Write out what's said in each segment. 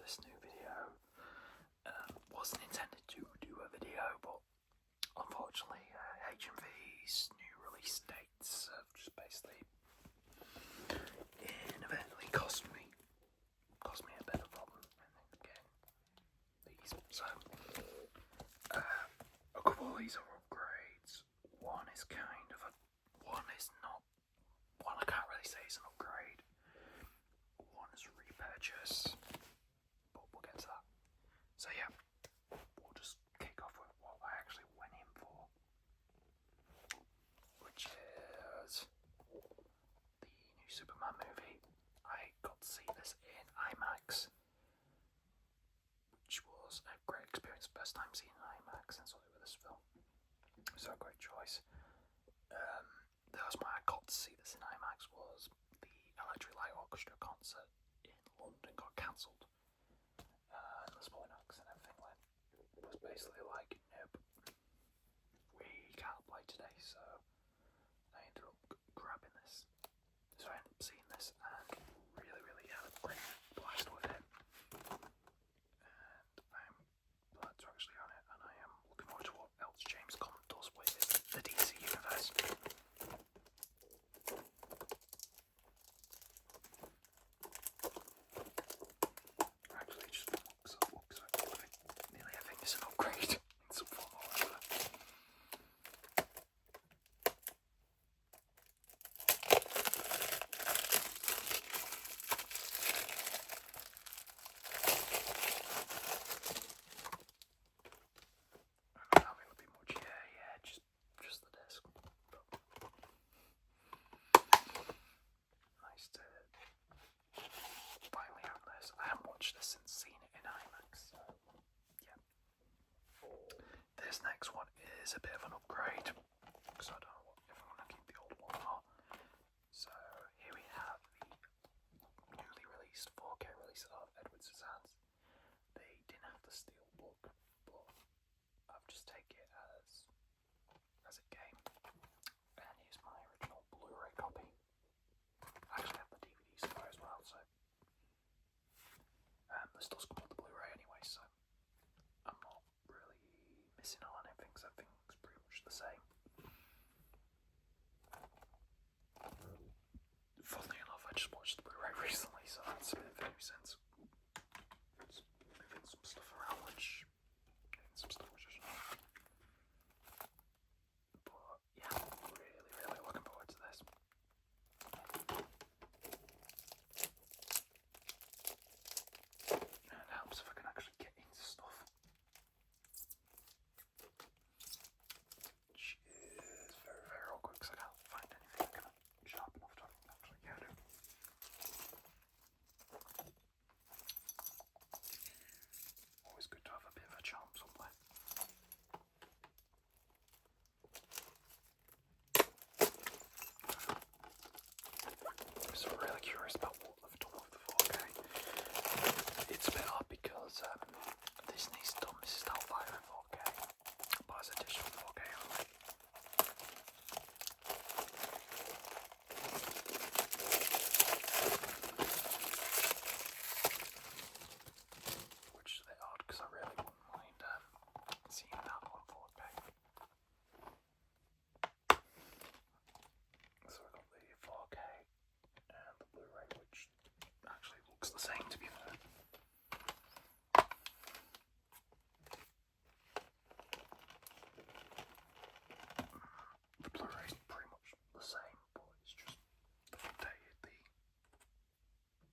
this new video. Wasn't intended to do a video, but unfortunately HMV's new release dates have just basically inadvertently cost me a bit of a problem again. These, so a couple of these are upgrades. One is one I can't really say is an upgrade. One is a repurchase, but we'll get to that. So yeah, we'll just kick off with what I actually went in for, which is the new Superman movie. I got to see this in IMAX, which was a great experience. First time seeing an IMAX since I with this film, so a great choice. The last time I got to see this in IMAX was the Electric Light Orchestra concert in London got cancelled. The Spoilnox and everything was basically like, nope, we can't play today, so I ended up grabbing this. So I ended up seeing this and really had a great blast with it. And I'm glad to actually own it, and I am looking forward to what else James Gunn does with the DC universe. Actually, just looks like nearly everything is an upgrade in some form or other. Not really much, yeah, just the disc. But nice to finally have this. I haven't watched this since seeing it in IMAX, so yeah. This next one is a bit of an upgrade, because I don't know if I want to keep the old one or not. So here we have the newly released 4K release of Edward Scissorhands. They didn't have the steelbook, but I've just taken it as it came. And here's my original Blu-ray copy. I actually have the DVDs for it as well, so this does come with the Blu-ray anyway, so I'm not really missing on anything, because everything's pretty much the same. Funnily enough, I just watched the Blu-ray recently, so that's a bit of a nuisance. Just moving some stuff around, which I just not. But yeah, really looking forward to this. And it helps if I can actually get into stuff, which is very awkward because I can't find anything kind of sharp enough to actually get it. Always good to have a bit of a charm somewhere. So I'm really curious about what they've done with the 4K. It's a bit odd because Disney's done Mrs. Doubtfire in 4K, but as a digital 4K only. Which is a bit odd because I really wouldn't mind seeing that on 4K. So I got the 4K and the Blu-ray, which actually looks the same, to be fair. The Blu-ray is pretty much the same, but it's just they've updated the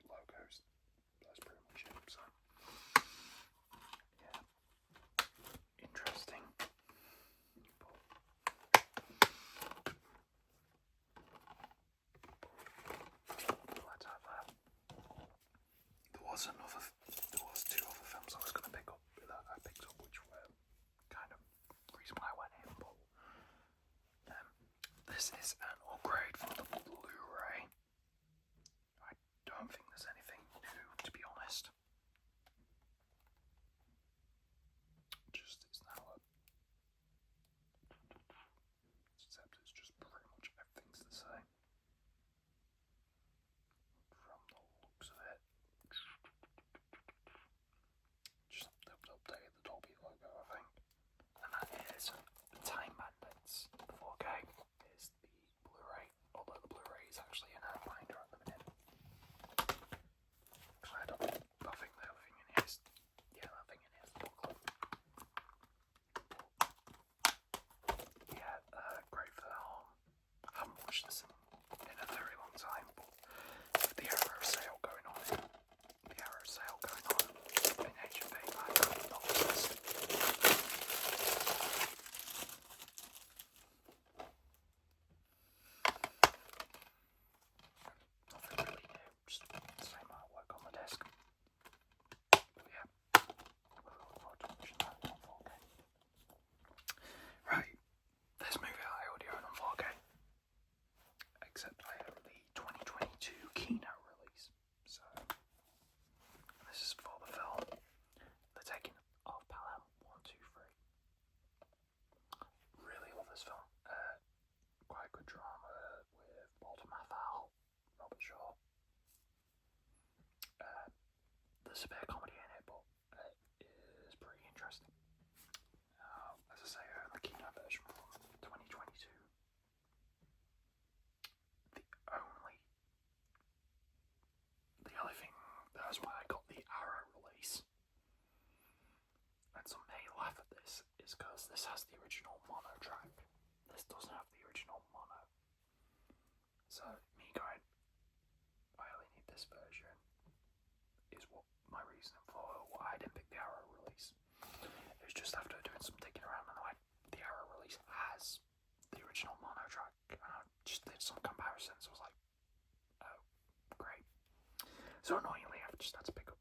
logos. That's pretty much it. So yeah, interesting. But let's have that. There was two other films I was going to pick up that I picked up, which were kind of the reason why I went in, but this is an upgrade for the Blu-ray. I don't think there's anything new, to be honest. Just it's now except it's just pretty much everything's the same. From the looks of it. is because this has the original mono track. This doesn't have the original mono. So me going, I only need this version, is what my reason for why I didn't pick the Arrow release. It was just after doing some digging around and the Arrow release has the original mono track, and I just did some comparisons. I was like, oh, great. So annoyingly, I've just had to rebuy.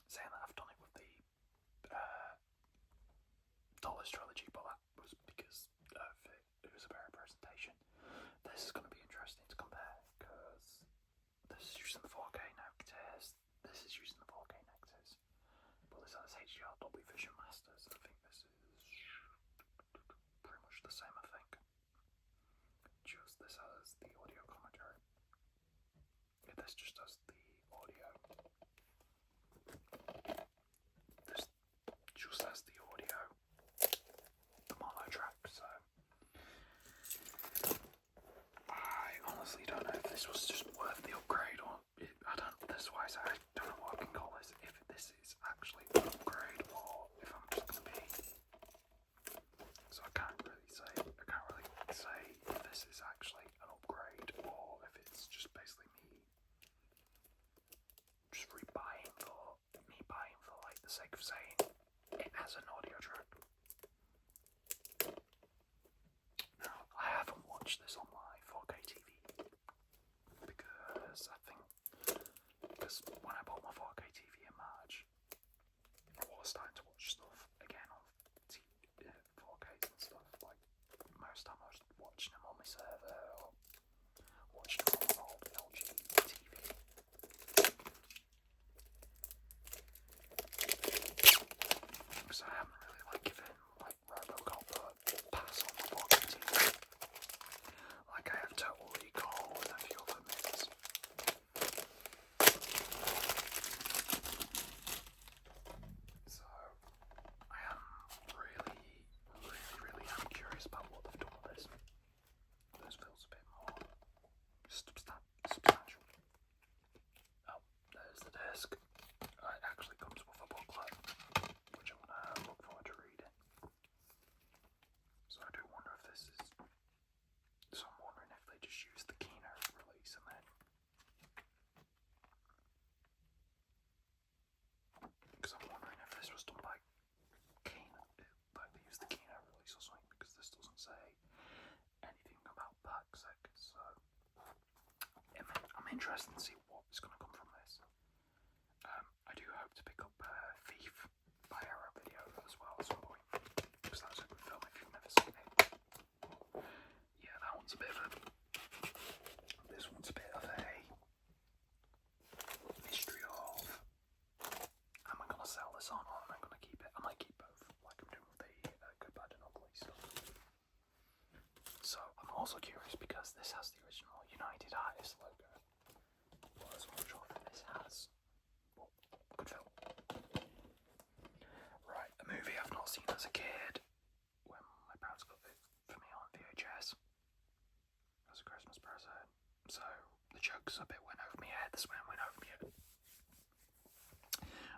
Saying that I've done it with the Dollars trilogy, but that was because it was a better presentation. This is going to be interesting to compare because this is using the 4K Nexus. This is using the 4K Nexus, but this has HDR Dolby Vision Masters. I think this is pretty much the same. I think just this has the audio commentary. Yeah, this just has the audio. This just has the audio. The mono track, so I honestly don't know if this was just worth the upgrade or I don't know what I can call this, if this is actually an upgrade or if I'm just gonna be, so I can't really say if this is actually an upgrade or if it's just basically me just buying for like the sake of saying it has an audio track. Now, I haven't watched this on my 4K TV because when I bought my 4K TV in March, I was starting to watch stuff again on 4Ks and stuff. Like most time I was watching them on my server or watching them on an old LG TV. So I haven't really given RoboCop a pass on the 4K TV. Like I have Total Recall and a few other bits. So I am really curious about what they've done with this. This feels a bit more substantial. Oh, there's the disc. It actually comes with a booklet, which I'm gonna look forward to reading. So I do wonder if this is. So I'm wondering if they just used the keynote release and then. Because I'm wondering if this was done by keynote, like they used the keynote release or something, because this doesn't say anything about Paxec. So I'm interested to see what is going to come from this. I do hope to pick up Thief by Arrow Video as well at some point, because that's a good film if you've never seen it. Yeah, that one's a bit of a. This one's a bit of a mystery of. Am I gonna sell this on or am I gonna keep it? I might keep both, like I'm doing with the Good, Bad and Ugly stuff. So I'm also curious because this has the original United Artists logo. Well, as much of this has. Well, good film. Right, a movie I've not seen as a kid when my parents got it for me on VHS as a Christmas present. So the jokes a bit went over my head. This one went over my head.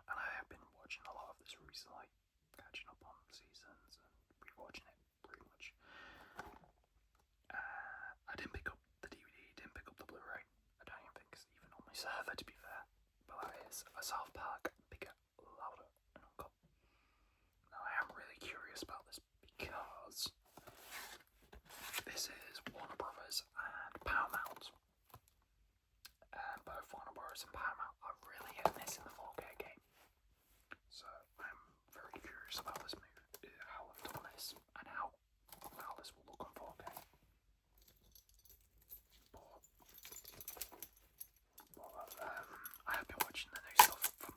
And I have been watching a lot of this recently, catching up on seasons and rewatching it pretty much. I didn't pick up the DVD, didn't pick up the Blu-ray. I don't even think it's even on my server, to be fair. But that is a South Park Bigger, Louder, and Uncut. Now I am really curious about this because this is Warner Brothers and Paramount. Both Warner Bros. And Paramount are really hitting this in the 4K game. So I'm very curious about this movie, how they've done this, and how this will look on 4K. But I have been watching the new stuff from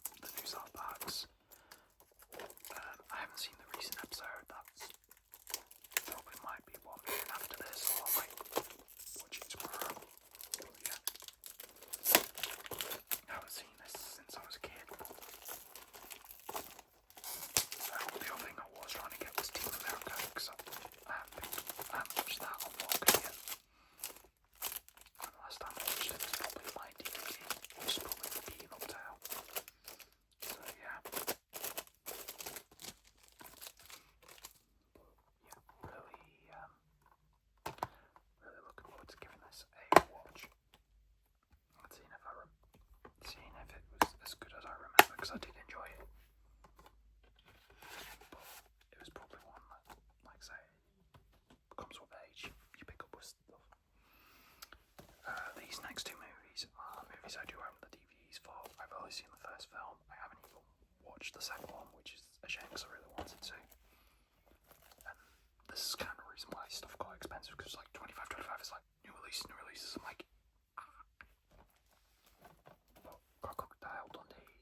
because I did enjoy it. But it was probably one that, like I say, comes with age. You pick up with stuff. These next two movies are movies I do own the DVDs for. I've only seen the first film. I haven't even watched the second one, which is a shame because I really wanted to. And this is kind of the reason why stuff got expensive, because like 25 is like new releases. I'm like, but Crocodile Dundee.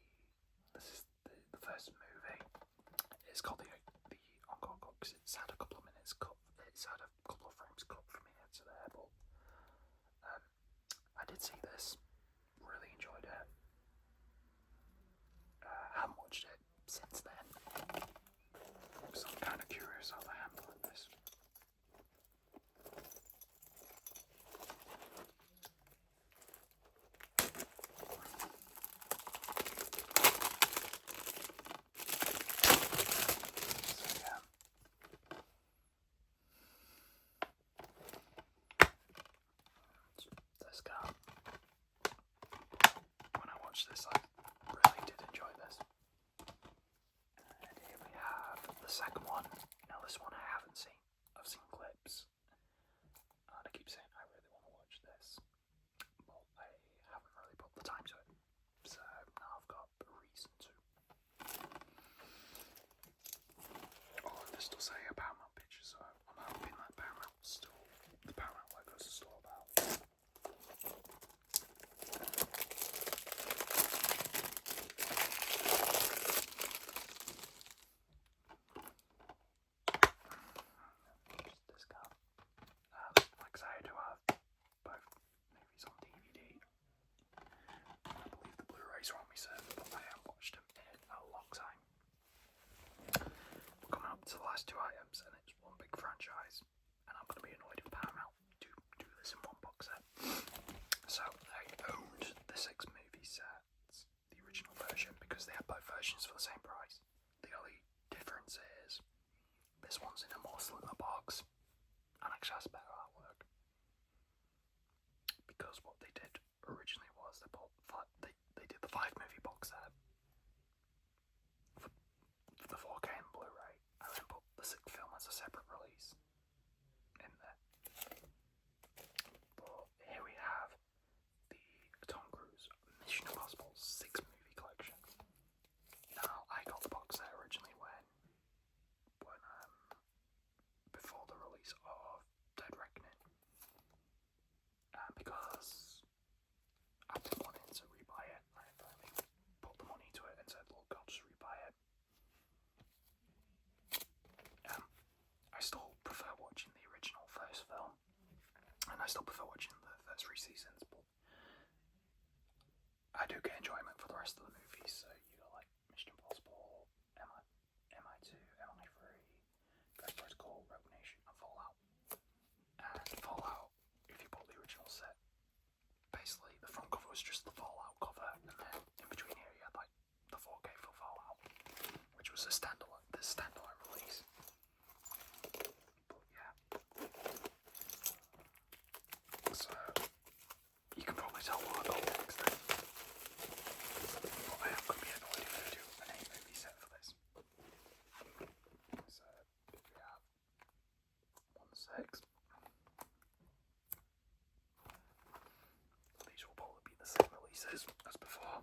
This is the first movie. It's called the Encore Cut because it's had a couple of minutes cut. It's had a couple of frames cut from here to there, but I did see this. Really enjoyed it. Haven't watched it since then, so I'm kind of curious how they're handling this. So yeah. This guy. When I watched this, I really did enjoy this. And here we have the second one. Now this one I haven't seen. I've seen clips. And I keep saying I really want to watch this, but I haven't really put the time to it. So now I've got a reason to. Oh, and this does say a Paramount picture, so I'm hoping that the Paramount logo is still about. Just this guy. Like I say, I do have both movies on DVD. I believe the Blu-rays are on my server, but I haven't watched them in a long time. We're coming up to the last two items, and it's one big franchise, and I'm going to be annoyed if Paramount do this in one box set. So I owned the 6 movie sets, the original version, because they had both versions for the same price. The only difference is this one's in a more slimmer box, and actually has better artwork. Because what they did originally was they did the 5 movie box set for the 4K and Blu-ray, and then put the 6th film as a separate release in there. But here we have the Tom Cruise Mission Impossible 6 movie collection. Now I got the box set originally when before the release of Dead Reckoning, because I've been wanting to rebuy it. I finally put the money to it and said, look, I'll just rebuy it. I still prefer watching the original first film, and I still prefer watching the first 3 seasons, but I do get enjoyment for the rest of the movies. So you got like Mission Impossible, MI2, MI3, Ghost Protocol, Rogue Nation, and Fallout. And Fallout, if you bought the original set, basically the front cover was just the Fallout cover, and then in between here you had like the 4K for Fallout, which was the standalone release. But yeah, so you can probably tell what I got next then. But I am going to be annoyed if they do an 8 movie set for this. So if we have 1/6. These will probably be the same releases as before.